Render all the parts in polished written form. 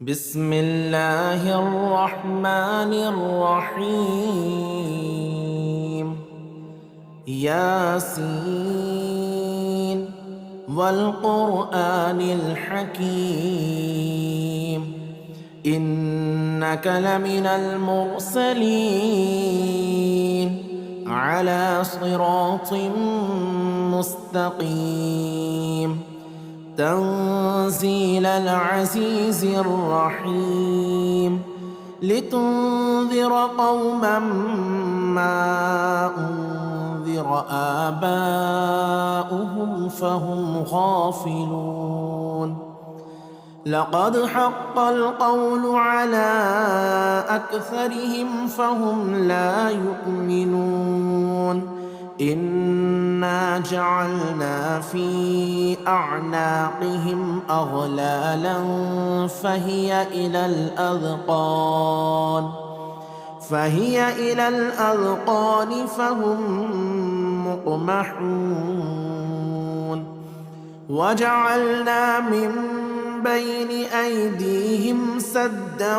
بسم الله الرحمن الرحيم. ياسين والقرآن الحكيم إنك لمن المرسلين على صراط مستقيم تنزيل العزيز الرحيم لتنذر قوما ما أنذر آباؤهم فهم غافلون. لقد حق القول على أكثرهم فهم لا يؤمنون. إنا جعلنا في أعناقهم أغلالا فهي إلى الأذقان فهم مقمحون. وجعلنا من بين أيديهم سدا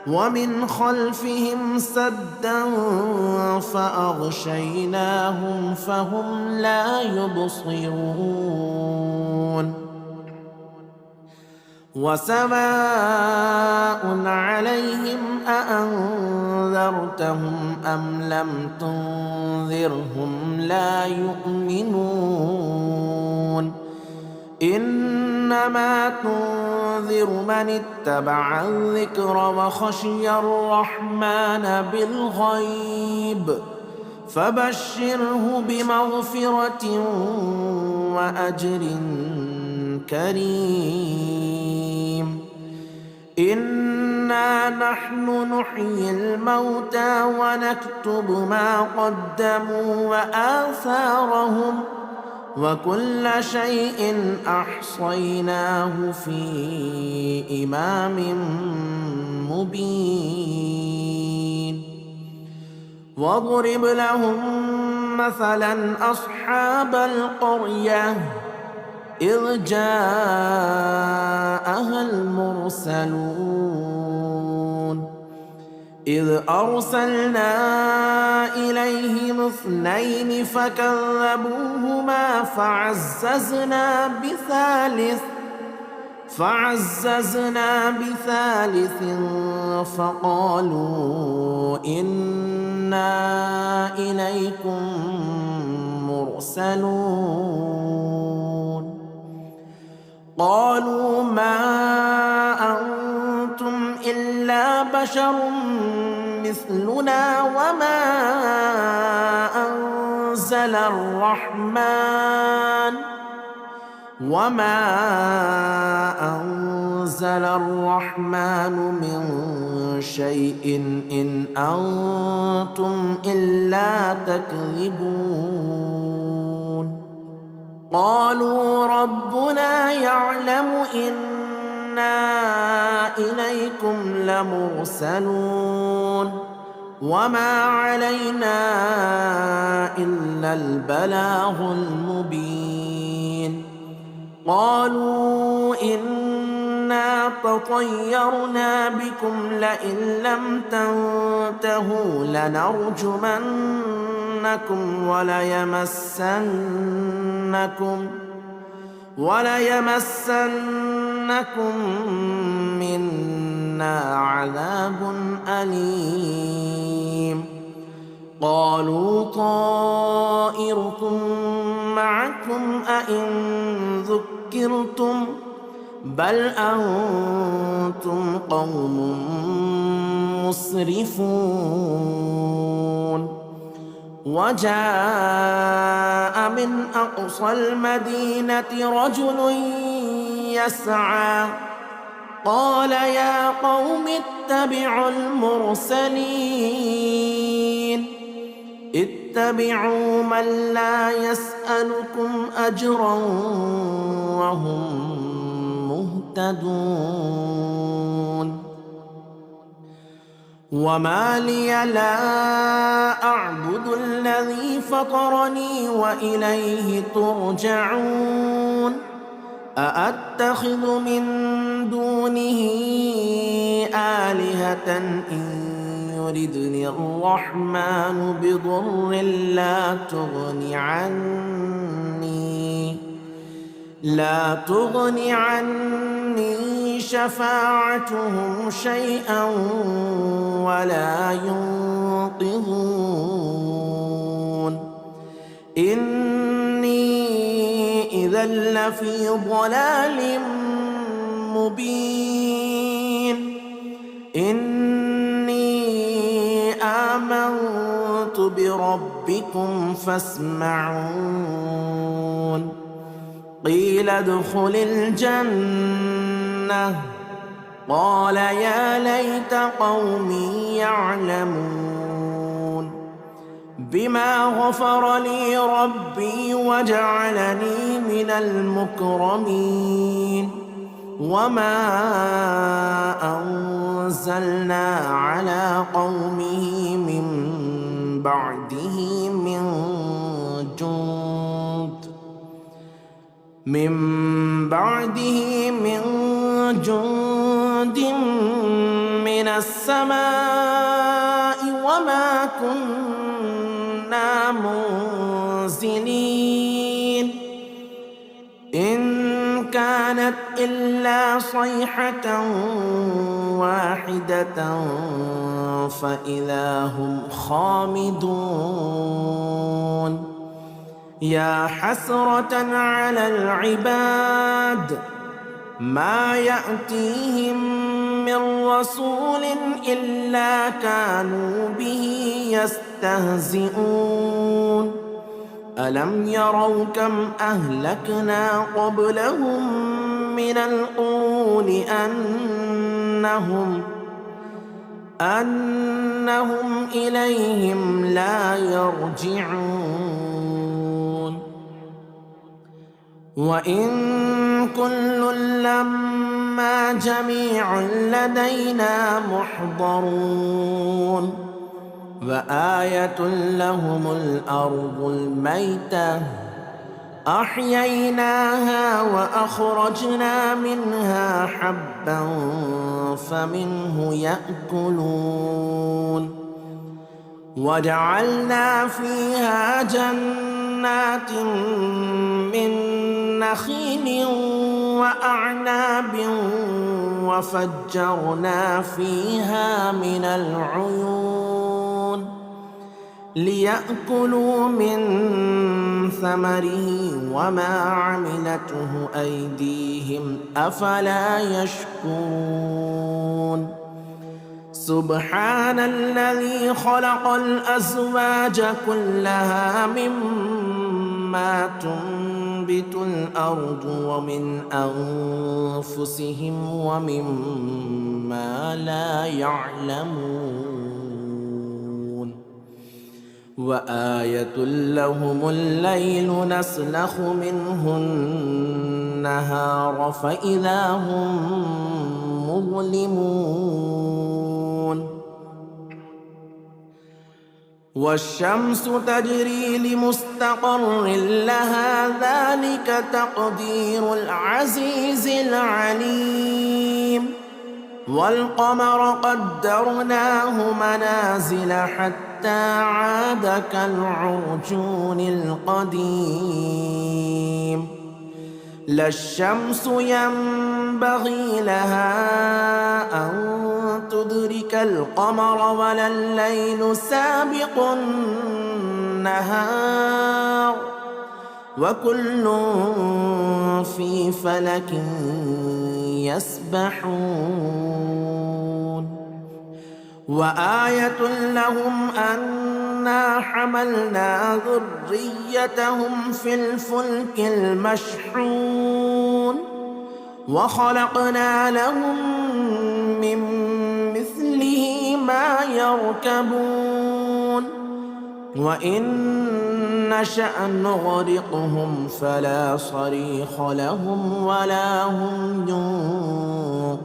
ومن خلفهم سدا فأغشيناهم فهم لا يبصرون. وسواء عليهم أأنذرتهم أم لم تنذرهم لا يؤمنون. إنما تنذر من اتبع الذكر وخشي الرحمن بالغيب فبشره بمغفرة وأجر كريم. إنا نحن نحيي الموتى ونكتب ما قدموا وآثارهم وكل شيء أحصيناه في إمام مبين. واضرب لهم مثلا أصحاب القرية إذ جاءها المرسلون إذ أرسلنا إليهم 2 فكذبوهما فعززنا بثالث فقالوا إنا إليكم مرسلون. قالوا ما أنتم إلا بشر مثلنا وما أنزل الرحمن من شيء إن أنتم إلا تكذبون. قالوا ربنا يعلم إنا إليكم لمرسلون وما علينا إلا البلاغ المبين. قالوا إنا تطيرنا بكم لئن لم تنتهوا لنرجمنكم وليمسنكم منا عذاب أليم. قالوا طائركم معكم أئن ذكرتم بل أنتم قوم مسرفون. وجاء من أقصى المدينة رجل يسعى قال يا قوم اتبعوا المرسلين اتبعوا من لا يسألكم أجرا وهم مهتدون. وما لي لا أعبد الذي فطرني وإليه ترجعون أأتخذ من دونه آلهة إن يردني الرحمن بضر لا تغن عني شفاعتهم شيئا ولا ينقذون إني إذا لفي ضلال مبين إني آمنت بربكم فاسمعون قيل ادخل الجنة قال يا ليت قومي يعلمون بما غفر لي ربي وجعلني من المكرمين وما أنزلنا على قومه من بعده من جند من السماء وما كنا منزلين إن كانت إلا صيحة واحدة فإذا هم خامدون يا حسرة على العباد ما يأتيهم من رسول إلا كانوا به يستهزئون ألم يروا كم أهلكنا قبلهم من القرون أنهم إليهم لا يرجعون وإن كل لما جميع لدينا محضرون وآية لهم الأرض الميتة أحييناها وأخرجنا منها حبا فمنه يأكلون وجعلنا فيها جنات من نخيل وأعناب وفجرنا فيها من العيون ليأكلوا من ثمره وما عملته أيديهم أفلا يشكرون سبحان الذي خلق الأزواج كلها مما تنبت الأرض ومن أنفسهم ومما لا يعلمون وآية لهم الليل نسلخ منه النهار فإذا هم مظلمون والشمس تجري لمستقر لها ذلك تقدير العزيز العليم والقمر قدرناه منازل حتى عاد كالعرجون القديم لا الشمس ينبغي لها أن تدرك القمر ولا الليل سابق النهار وكل في فلك يسبحون وآية لهم أنا حملنا ذريتهم في الفلك المشحون وخلقنا لهم من مثله ما يركبون وإن نشأ نغرقهم فلا صريخ لهم ولا هم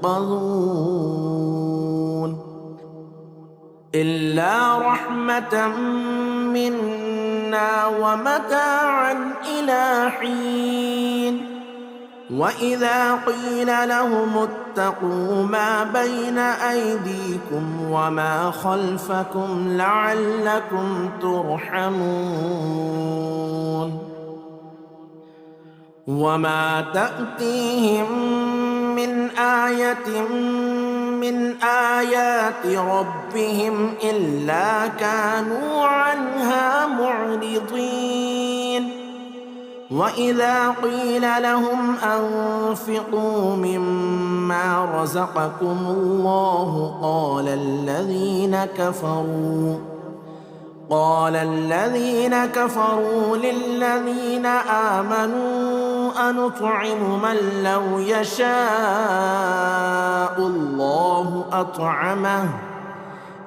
ينقذون إلا رحمة منا ومتاعا إلى حين وإذا قيل لهم اتقوا ما بين أيديكم وما خلفكم لعلكم ترحمون وما تأتيهم من آية من آيات ربهم إلا كانوا عنها معرضين وإذا قيل لهم أنفقوا مما رزقكم الله قال الذين كفروا للذين آمنوا أنطعم من لو يشاء الله أطعمه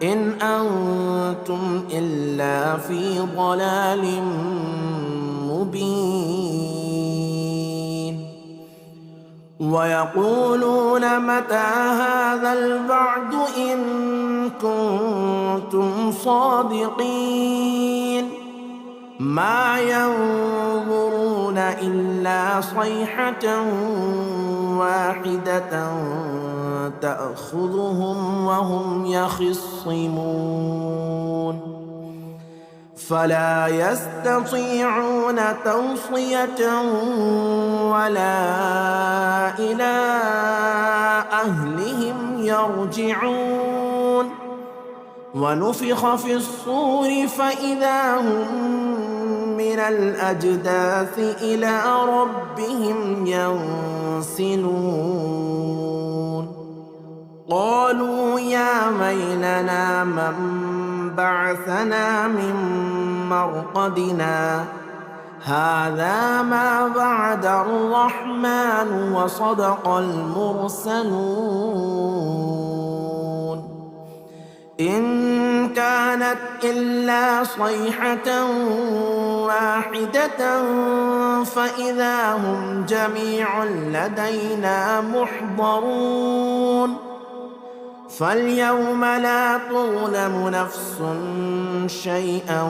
إن أنتم إلا في ضلال مبين ويقولون متى هذا الوعد إن كنتم صادقين ما ينظرون إلا صيحة واحدة تأخذهم وهم يخصمون فلا يستطيعون توصية ولا إلى أهلهم يرجعون ونفخ في الصور فإذا هم من الأجداث إلى ربهم ينسلون قالوا يا ويلنا من بعثنا من مرقدنا هذا ما وعد الرحمن وصدق المرسلون إن كانت إلا صيحة واحدة فإذا هم جميع لدينا محضرون فاليوم لا تظلم نفس شيئا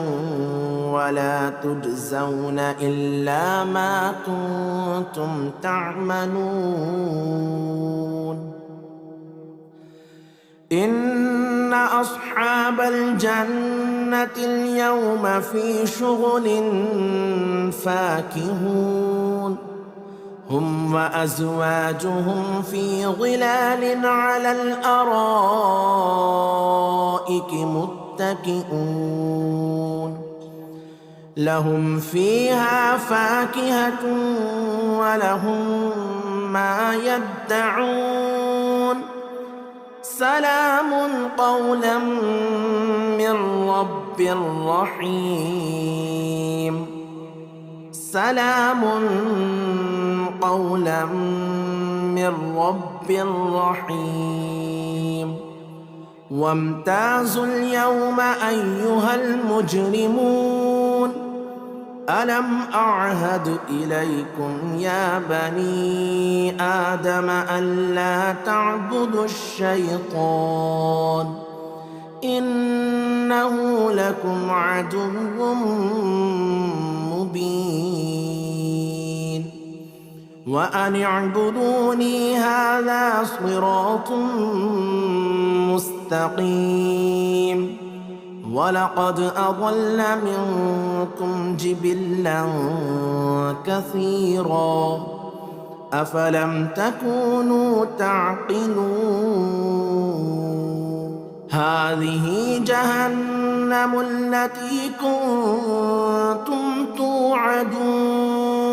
ولا تجزون إلا ما كنتم تعملون إن أصحاب الجنة اليوم في شغل فاكهون هم وأزواجهم في ظلال على الأرائك متكئون لهم فيها فاكهة ولهم ما يدعون سلام قولا من رب رحيم سلام قولا من رب رحيم وامتازوا اليوم أيها المجرمون ألم أعهد إليكم يا بني آدم ألا تعبدوا الشيطان إنه لكم عدو مبين وأن اعبدوني هذا صراط مستقيم ولقد أضل منكم جبلا كثيرا أفلم تكونوا تعقلون هذه جهنم التي كنتم توعدون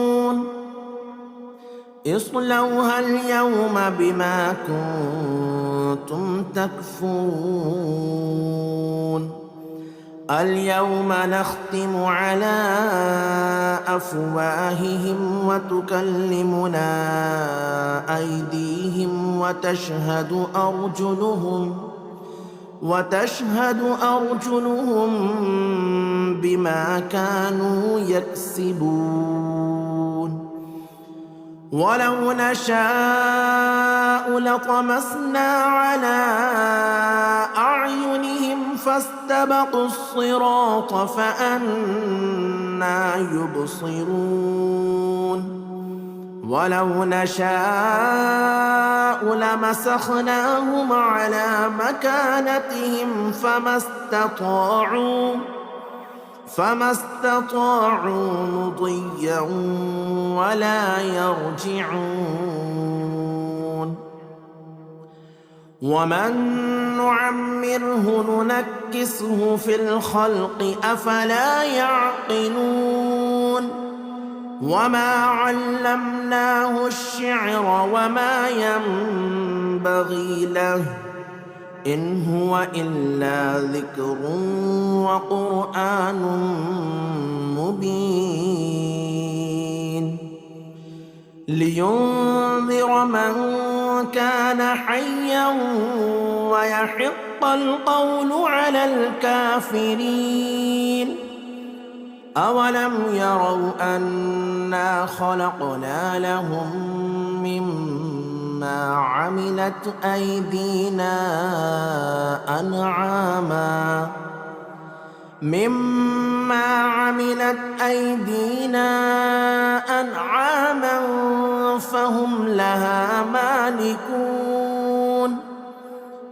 اصلوها اليوم بما كنتم تكفرون اليوم نختم على أفواههم وتكلمنا أيديهم وتشهد أرجلهم بما كانوا يكسبون ولو نشاء لطمسنا على أعينهم فاستبقوا الصراط فأنى يبصرون ولو نشاء لمسخناهم على مكانتهم فما استطاعوا مضيا ولا يرجعون. ومن نعمره ننكسه في الخلق أفلا يعقلون. وما علمناه الشعر وما ينبغي له إن هو إلا ذكر وقرآن مبين لينذر من كان حيا ويحق القول على الكافرين. أولم يروا أنا خلقنا لهم مما عملت أيدينا أنعاما فهم لها مالكون.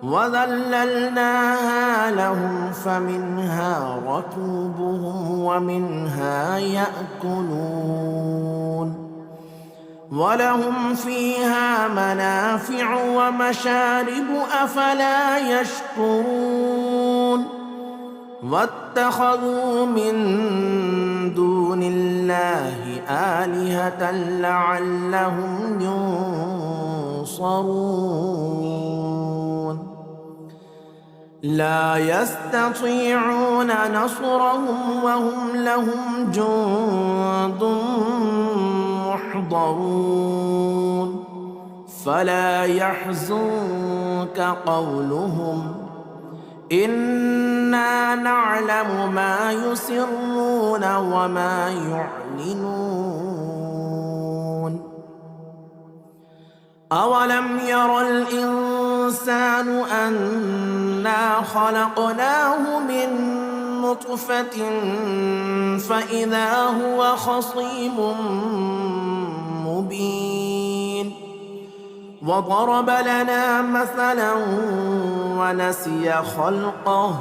وذللناها لهم فمنها ركوبهم ومنها يأكلون ولهم فيها منافع ومشارب أفلا يشكرون. واتخذوا من دون الله آلهة لعلهم ينصرون. لا يستطيعون نصرهم وهم لهم جند محضرون. فلا يحزنك قولهم إنا نعلم ما يسرون وما يعلنون. أولم ير الإنسان أنا خلقناه من نطفة فإذا هو خصيم مبين. وضرب لنا مثلا ونسي خلقه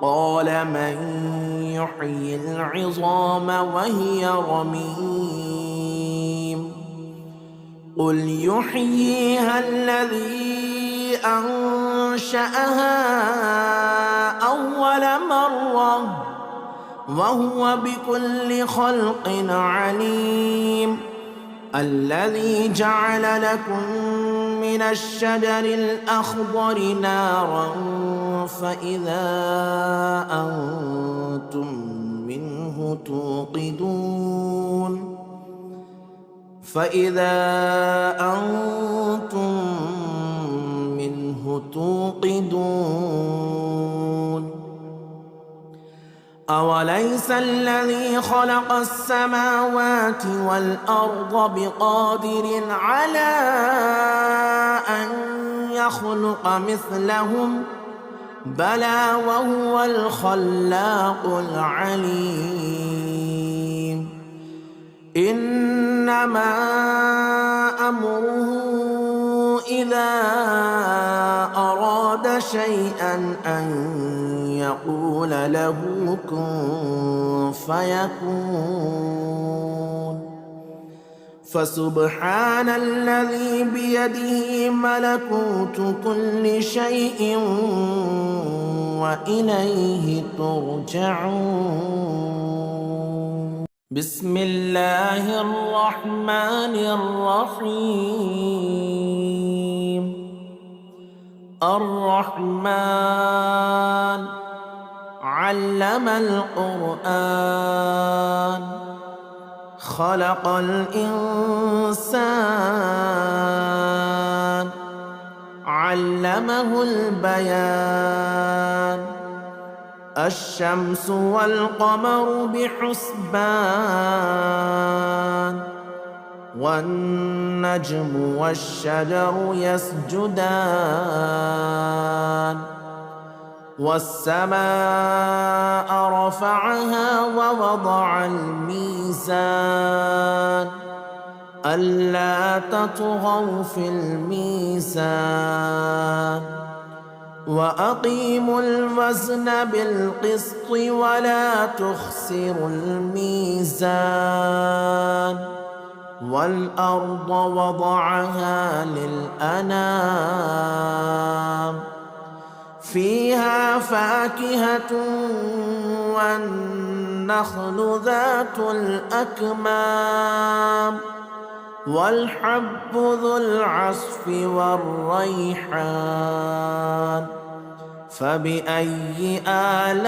قال من يحيي العظام وهي رميم. قل يحييها الذي أنشأها أول مرة وهو بكل خلق عليم. الذي جعل لكم من الشجر الأخضر نارا فإذا أنتم منه توقدون. أوليس الذي خلق السماوات والأرض بقادر على أن يخلق مثلهم بلى وهو الخلاق العليم. إنما أمره إذا أراد شيئا أن يقول له كن فيكون. فسبحان الذي بيده ملكوت كل شيء وإليه ترجعون. بسم الله الرحمن الرحيم. الرحمن علم القرآن خلق الإنسان علمه البيان. الشمس والقمر بحسبان والنجم والشجر يسجدان. والسماء رفعها ووضع الميزان ألا تطغوا في الميزان وأقيموا الوزن بالقسط ولا تخسروا الميزان والأرض وضعها للأنام فيها فاكهة والنخل ذات الأكمام والحب ذو العصف والريحان فبأي آلاء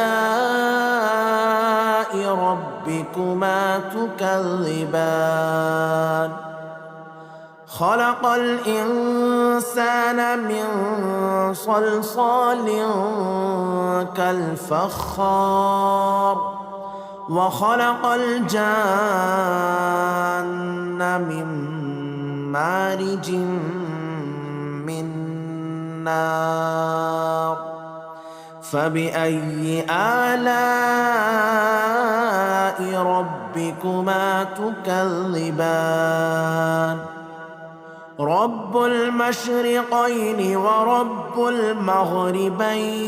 ربكما تكذبان خلق الإنسان من صلصال كالفخار وخلق الجان من مارج من نار فبأي آلاء ربكما تكذبان رب المشرقين ورب المغربين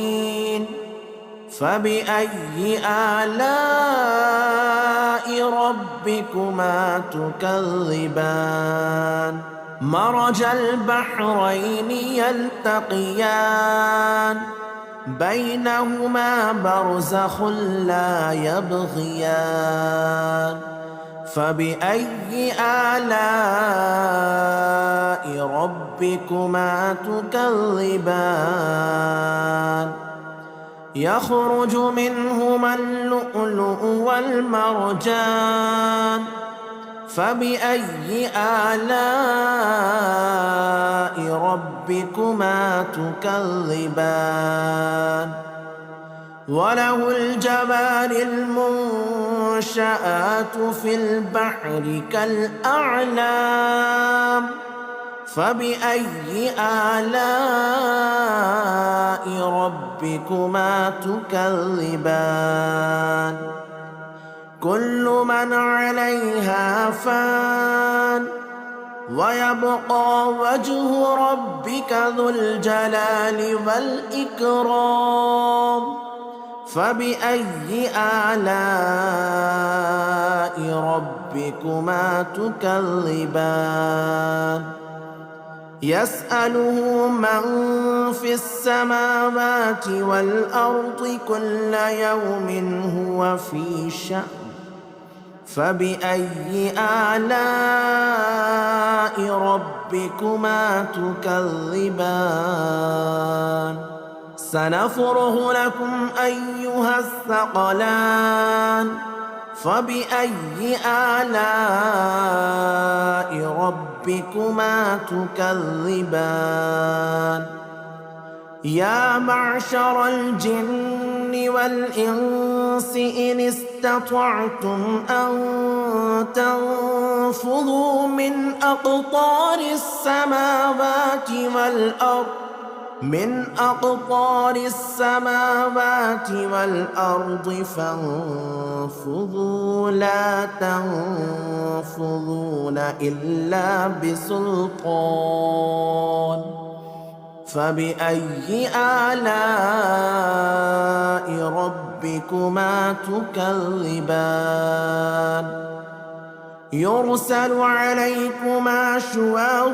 فبأي آلاء ربكما تكذبان مرج البحرين يلتقيان بينهما برزخ لا يبغيان فبأي آلاء ربكما تكذبان يخرج منهما اللؤلؤ والمرجان فبأي آلاء ربكما تكذبان وله الجوار المنشآت في البحر كالأعلام فبأي آلاء ربكما تكذبان كل من عليها فان ويبقى وجه ربك ذو الجلال والإكرام فبأي آلاء ربكما تكذبان يسأله من في السماوات والأرض كل يوم هو في شأن فبأي آلاء ربكما تكذبان سنفرغ لكم أيها الثقلان فبأي آلاء ربكما تكذبان يا معشر الجن والإنس إن استطعتم أن تنفذوا من أقطار السماوات والأرض فانفذوا لا تنفذون إلا بسلطان فبأي آلاء ربكما تكذبان يرسل عليكما شواظ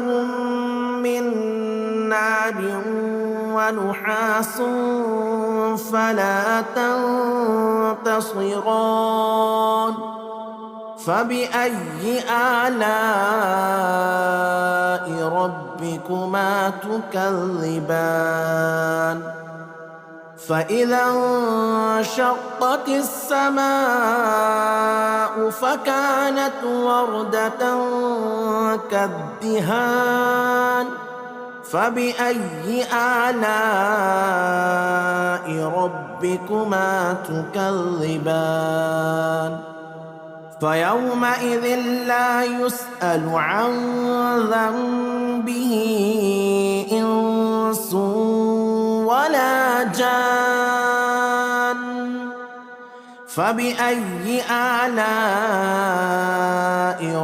من نار ونحاس فلا تنتصران فبأي آلاء ربكما تكذبان فإذا انشقت السماء فكانت وردة كالدهان فبأي آلاء ربكما تكذبان فيومئذ لا يسأل عن ذنبه إنس ولا جان فبأي آلاء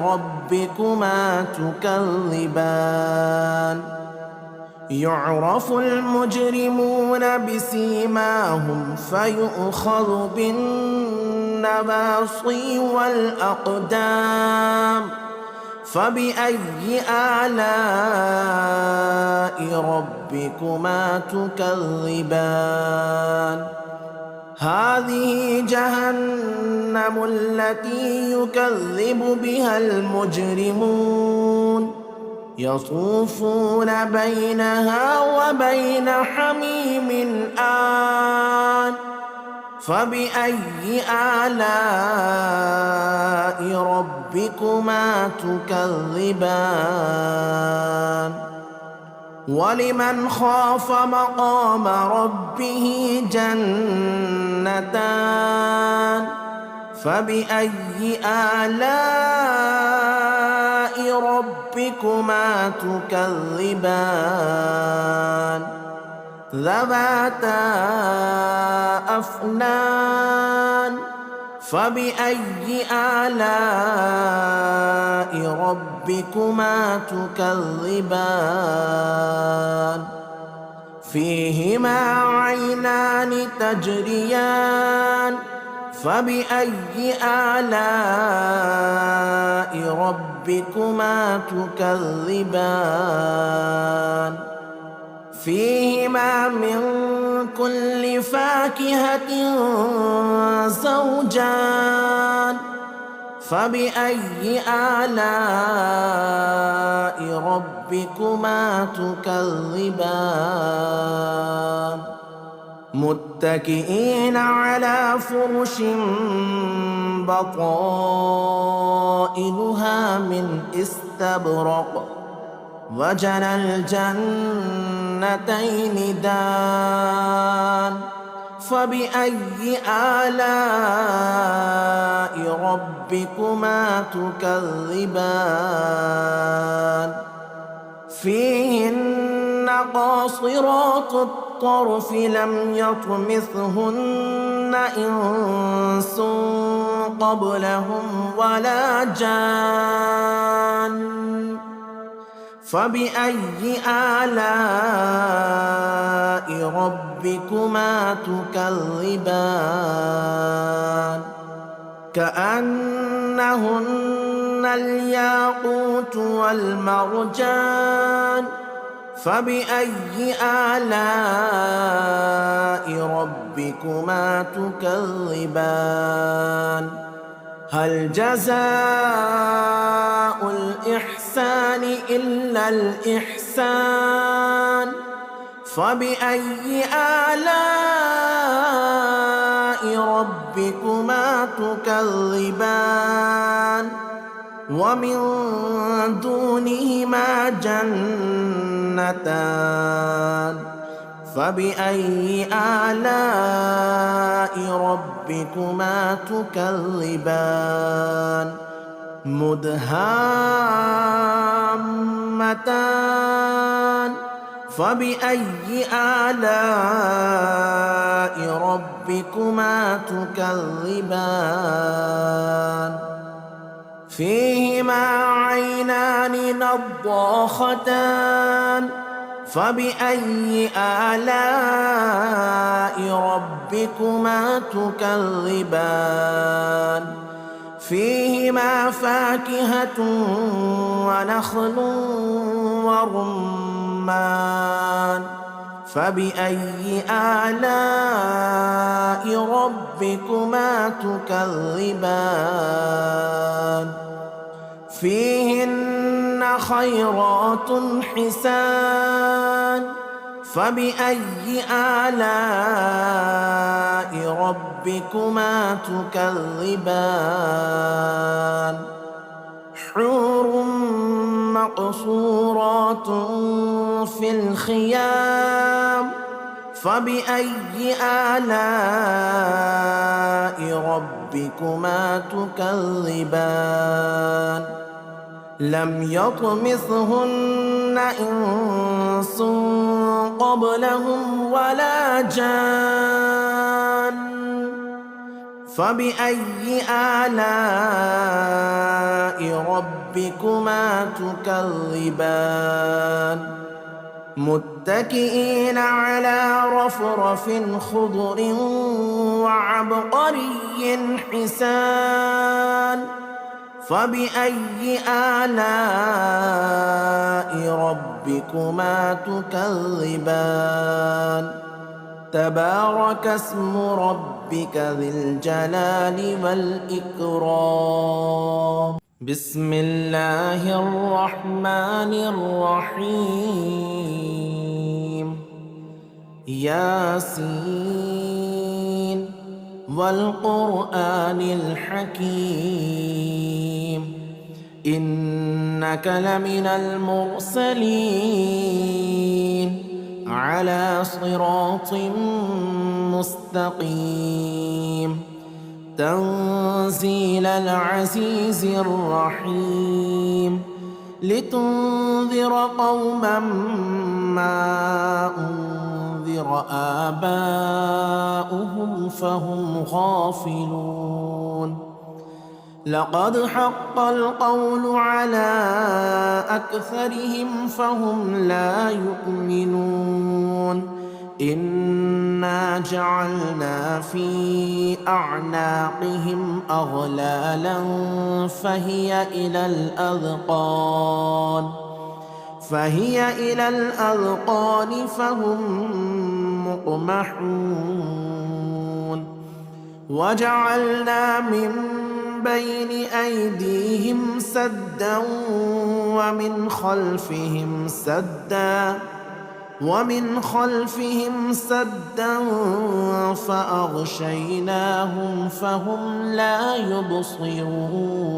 ربكما ربكما تكذبان يعرف المجرمون بسيماهم فيؤخذ بالنواصي والأقدام فبأي آلاء ربكما تكذبان هذه جهنم التي يكذب بها المجرمون يطوفون بينها وبين حميم آن فبأي آلاء ربكما تكذبان ولمن خاف مقام ربه جنتان فبأي آلاء ربكما تكذبان ذواتا أفنان فبأي آلاء ربكما تكذبان فيهما عينان تجريان فبأي آلاء ربكما تكذبان فيهما من كل فاكهة زوجان فبأي آلاء ربكما تكذبان متكئين على فرش بطائنها من استبرق وجنى الجنتين دان فبأي آلاء ربكما تكذبان فيهن قاصرات الطرف لم يطمثهن إنس قبلهم ولا جان فبأي آلاء ربكما تكذبان كأنهن الياقوت والمرجان فبأي آلاء ربكما تكذبان هل جزاء الإحسان إلا الإحسان فبأي آلاء ربكما تكذبان ومن دونهما جنتان فبأي آلاء ربكما تكذبان مدهامتان فبأي آلاء ربكما تكذبان فيهما عينان نضاختان فبأي آلاء ربكما تكذبان فيهما فاكهة ونخل ورمان فبأي آلاء ربكما تكذبان فيهن خيرات حسان فبأي آلاء ربكما تكذبان حور مقصورات في الخيام فبأي آلاء ربكما تكذبان لم يطمثهن إنس قبلهم ولا جان فبأي آلاء ربكما تكذبان متكئين على رفرف خضر وعبقري حسان فبأي آلاء ربكما تكذبان تبارك اسم ربك ذي الجلال والإكرام بسم الله الرحمن الرحيم ياسين والقرآن الحكيم إنك لمن المرسلين على صراط مستقيم تنزيل العزيز الرحيم لتنذر قوما ما أنذر آباؤهم فهم غافلون لقد حق القول على أكثرهم فهم لا يؤمنون إنا جعلنا في أعناقهم أغلالا فهي إلى الأذقان فهم مقمحون وجعلنا من بين أيديهم سدا ومن خلفهم سدا فأغشيناهم فهم لا يبصرون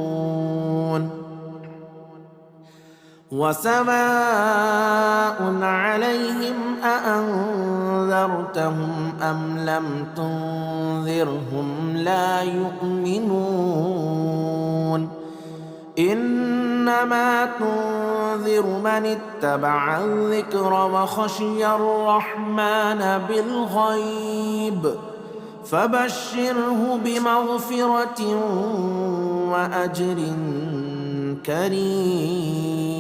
وسواء عليهم أأنذرتهم أم لم تنذرهم لا يؤمنون إنما تنذر من اتبع الذكر وخشي الرحمن بالغيب فبشره بمغفرة وأجر كريم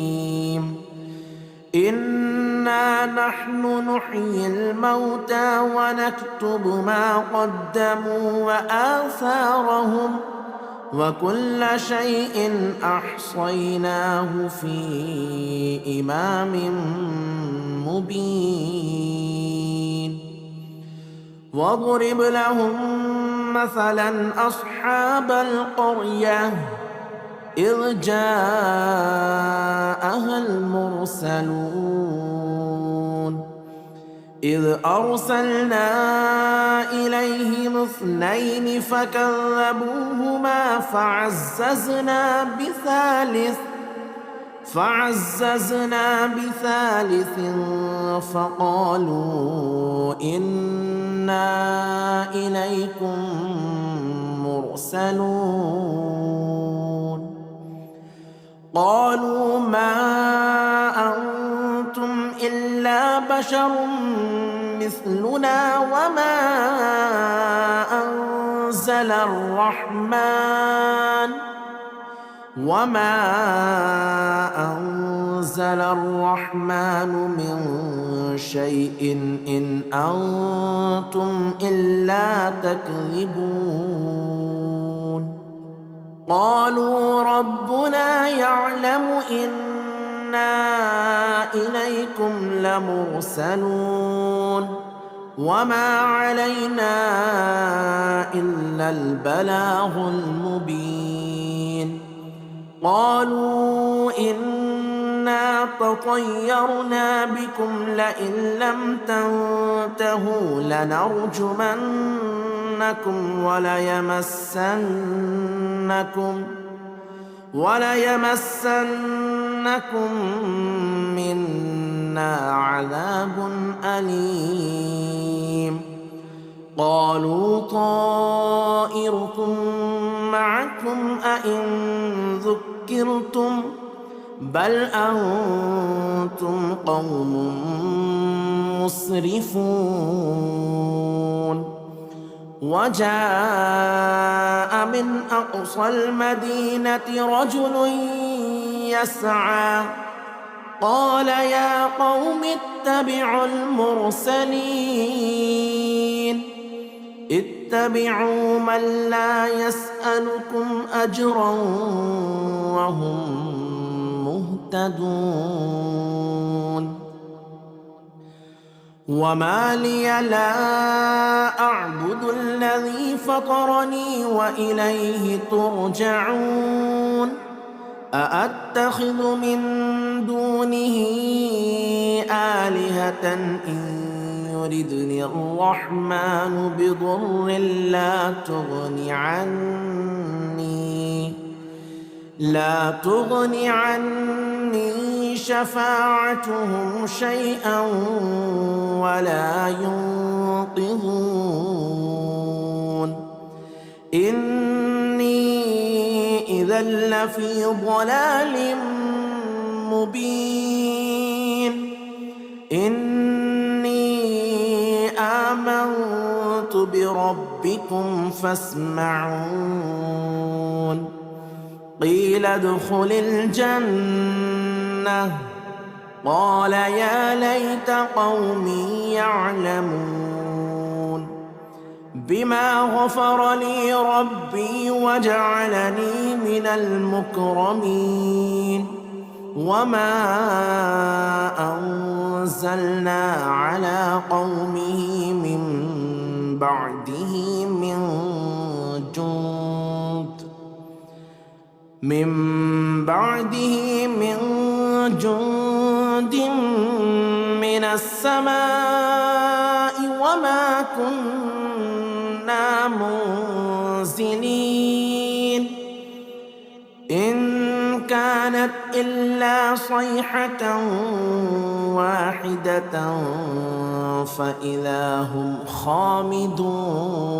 إنا نحن نحيي الموتى ونكتب ما قدموا وآثارهم وكل شيء أحصيناه في إمام مبين واضرب لهم مثلا أصحاب القرية إذ جاءها المرسلون إذ أرسلنا إليهم اثنين فكذبوهما فعززنا بثالث فقالوا إنا إليكم مرسلون قالوا ما أنتم إلا بشر مثلنا وما أنزل الرحمن من شيء إن أنتم إلا تكذبون قالوا ربنا يعلم إنا إليكم لمرسلون وما علينا إلا البلاغ المبين قالوا إنا تطيرنا بكم لئن لم تنتهوا لنرجمنكم وليمسنكم منا عذاب أليم قالوا طائركم معكم أئن ذكرتم بل أنتم قوم مسرفون وجاء من أقصى المدينة رجل يسعى قال يا قوم اتبعوا المرسلين اتبعوا من لا يسألكم أجرا وهم مهتدون وما لي لا أعبد الذي فطرني وإليه ترجعون أأتخذ من دونه آلهة إن يردني الرحمن بضر لا تغني عني شفاعتهم شيئا ولا ينقذون إني إذا لفي ضلال مبين إني آمنت بربكم فاسمعون قيل ادخل الجنة قال يا ليت قومي يعلمون بما غفر لي ربي وجعلني من المكرمين وما أنزلنا على قومه من بعده من جند من السماء وما كنا منزلين إن كانت إلا صيحة واحدة فإذا هم خامدون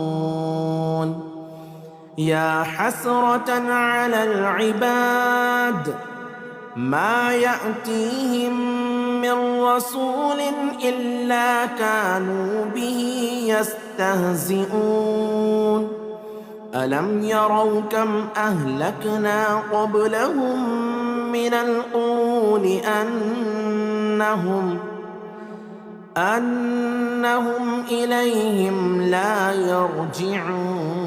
يا حسرة على العباد ما يأتيهم من رسول إلا كانوا به يستهزئون ألم يروا كم أهلكنا قبلهم من القرون أنهم إليهم لا يرجعون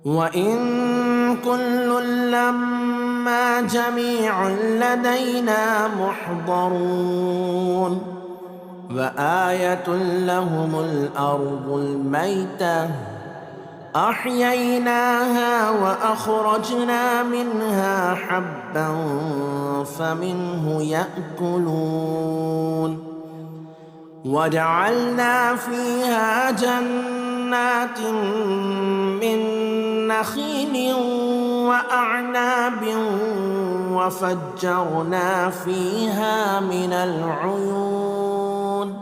وإن كل لما جميع لدينا محضرون وآية لهم الأرض الميتة أحييناها وأخرجنا منها حبا فمنه يأكلون وجعلنا فيها جنات من نخيل وأعناب وفجرنا فيها من العيون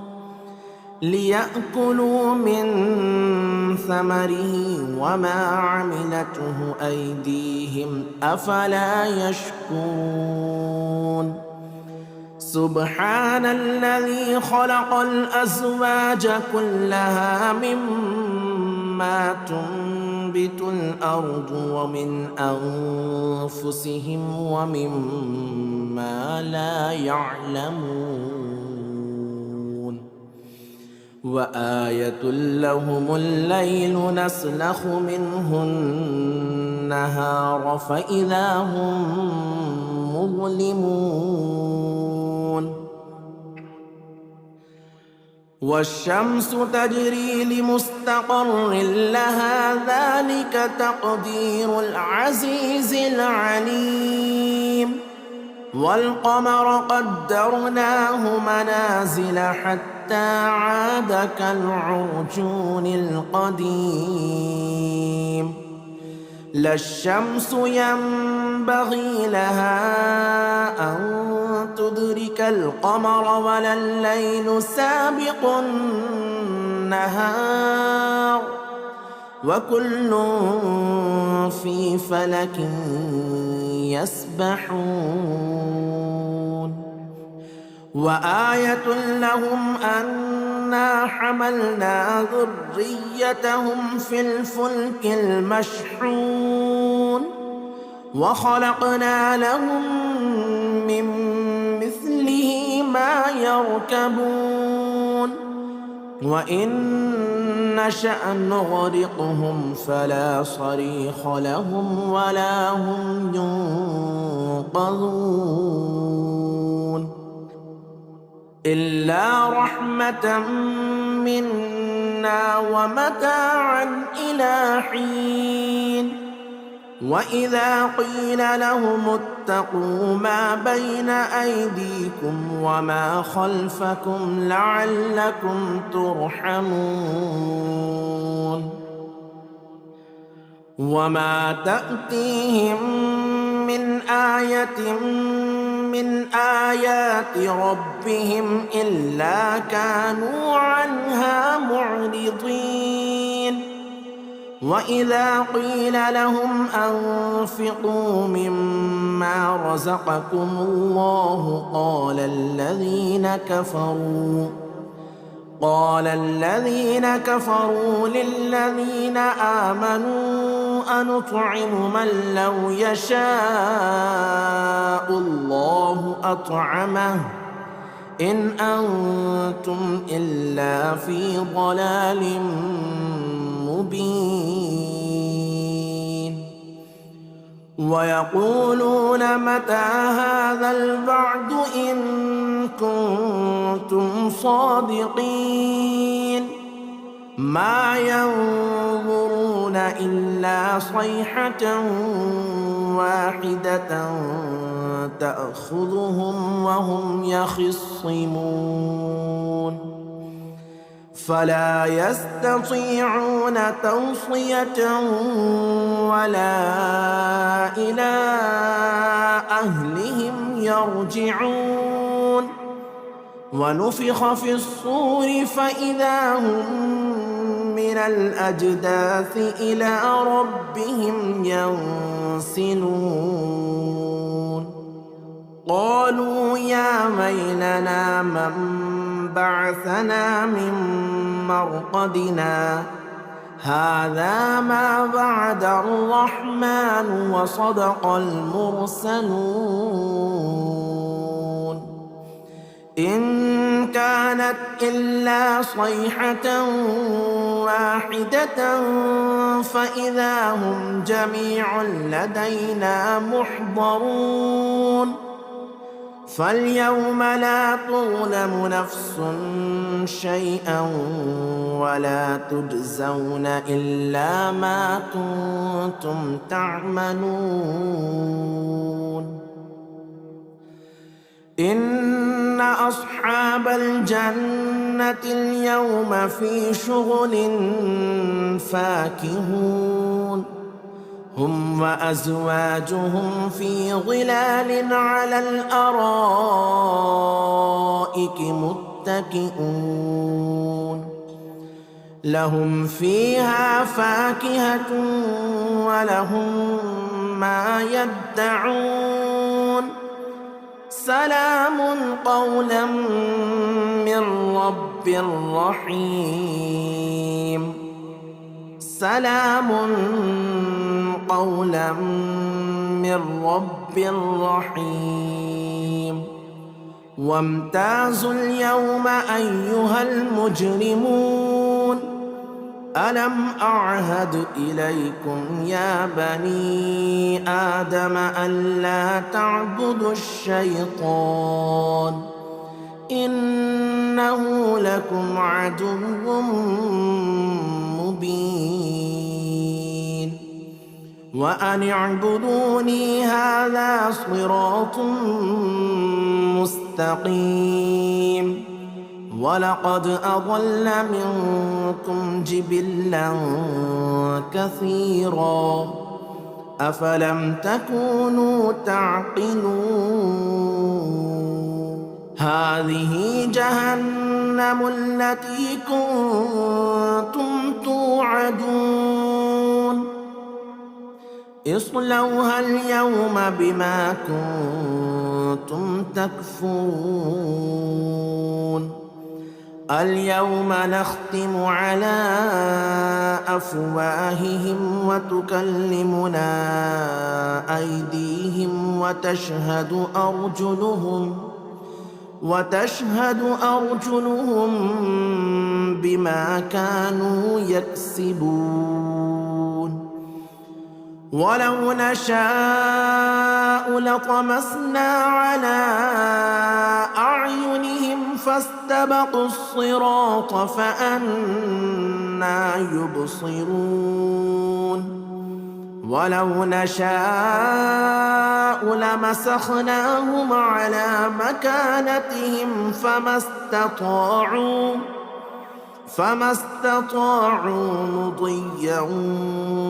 ليأكلوا من ثمره وما عملته أيديهم أفلا يشكرون سبحان الذي خلق الأزواج كلها مما تنبت الأرض ومن أنفسهم ومما لا يعلمون وآية لهم الليل نسلخ منه النهار فإذا هم مظلمون والشمس تجري لمستقر لها ذلك تقدير العزيز العليم والقمر قدرناه منازل حتى عاد كالعرجون القديم لا الشمس ينبغي لها أن تدرك القمر ولا الليل سابق النهار وكل في فلك يسبحون وآية لهم أن أنا حملنا ذريتهم في الفلك المشحون وخلقنا لهم من مثله ما يركبون وإن نشأ نغرقهم فلا صريخ لهم ولا هم ينقذون إلا رحمة منا ومتاعا إلى حين وإذا قيل لهم اتقوا ما بين أيديكم وما خلفكم لعلكم ترحمون وما تأتيهم من آية من آيات ربهم إلا كانوا عنها معرضين وإذا قيل لهم أنفقوا مما رزقكم الله قال الذين كفروا للذين آمنوا أنطعم من لو يشاء الله أطعمه إن أنتم إلا في ضلال مبين ويقولون متى هذا الوعد إن كنتم صادقين ما ينظرون إلا صيحة واحدة تأخذهم وهم يخصمون فلا يستطيعون توصية ولا إلى أهلهم يرجعون ونفخ في الصور فإذا هم من الأجداث إلى ربهم ينسلون قالوا يا ويلنا من بعثنا من مرقدنا هذا ما وعد الرحمن وصدق المرسلون إن كانت إلا صيحة واحدة فإذا هم جميع لدينا محضرون فاليوم لا تظلم نفس شيئا ولا تجزون إلا ما كنتم تعملون إن أصحاب الجنة اليوم في شغل فاكهون هم وأزواجهم في ظلال على الأرائك متكئون لهم فيها فاكهة ولهم ما يدعون سلام قولا من رب رحيم سلام قولا من رب رحيم وامتازوا اليوم أيها المجرمون ألم أعهد إليكم يا بني آدم ألا تعبدوا الشيطان إنه لكم عدو مبين وأن اعبدوني هذا صراط مستقيم ولقد أضل منكم جبلا كثيرا أفلم تكونوا تعقلون هذه جهنم التي كنتم توعدون اصلوها اليوم بما كنتم تكفرون اليوم نختم على أفواههم وتكلمنا أيديهم وتشهد أرجلهم بما كانوا يكسبون ولو نشاء لطمسنا على أعينهم فاستبقوا الصراط فأنى يبصرون ولو نشاء لمسخناهم على مكانتهم فما استطاعوا مضيا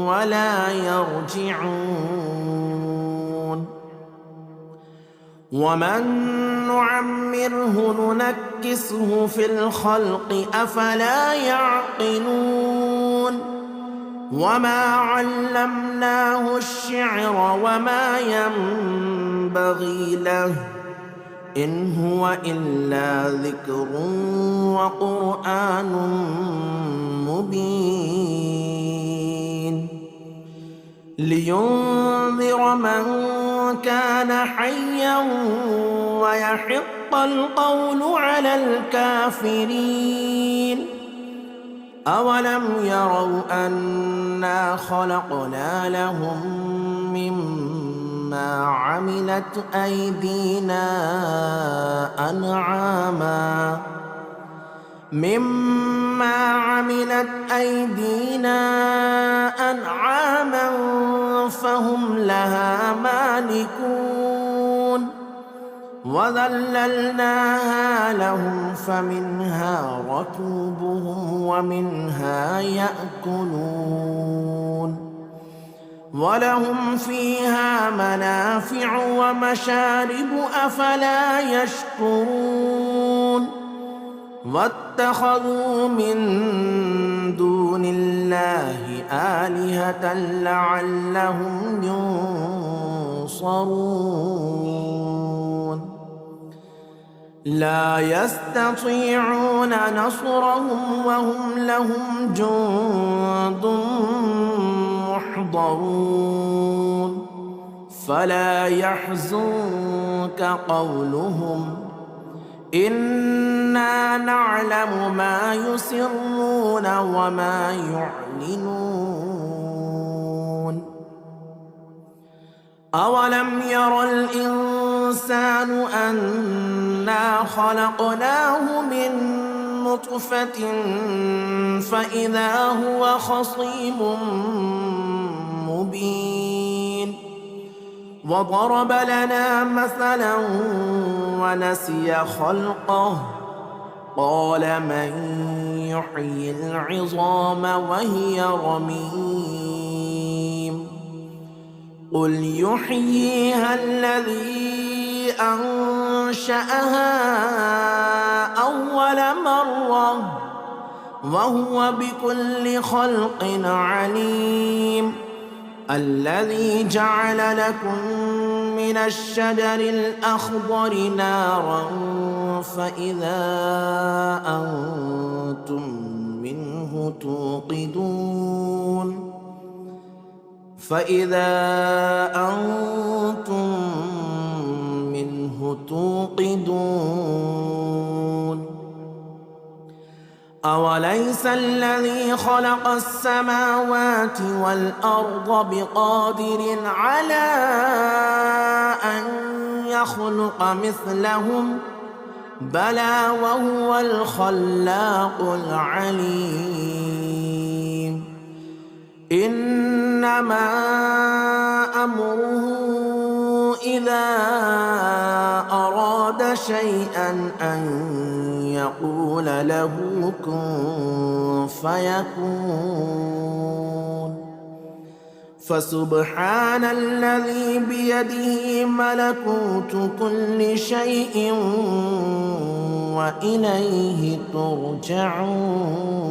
ولا يرجعون ومن نعمره ننكسه في الخلق أفلا يعقلون وما علمناه الشعر وما ينبغي له إن هو إلا ذكر وقرآن مبين لينذر من كان حيا ويحق القول على الكافرين أولم يروا أنا خلقنا لهم مما عملت أيدينا أنعاما فهم لها مالكون وذللناها لهم فمنها ركوبهم ومنها يأكلون ولهم فيها منافع ومشارب أفلا يشكرون واتخذوا من دون الله آلهة لعلهم ينصرون لا يستطيعون نصرهم وهم لهم جند محضرون فلا يحزنك قولهم إنا نعلم ما يسرون وما يعلنون أولم ير الإنسان أنا خلقناه من نطفة فإذا هو خصيم مبين وضرب لنا مثلا ونسي خلقه قال من يحيي العظام وهي رميم قل يحييها الذي أنشأها أول مرة وهو بكل خلق عليم الذي جعل لكم من الشجر الأخضر نارا فإذا أنتم منه توقدون أوليس الذي خلق السماوات والأرض بقادر على أن يخلق مثلهم بلى وهو الخلاق العليم إنما أمره إذا أراد شيئا أن يقول له كن فيكون فسبحان الذي بيده ملكوت كل شيء وإليه ترجعون.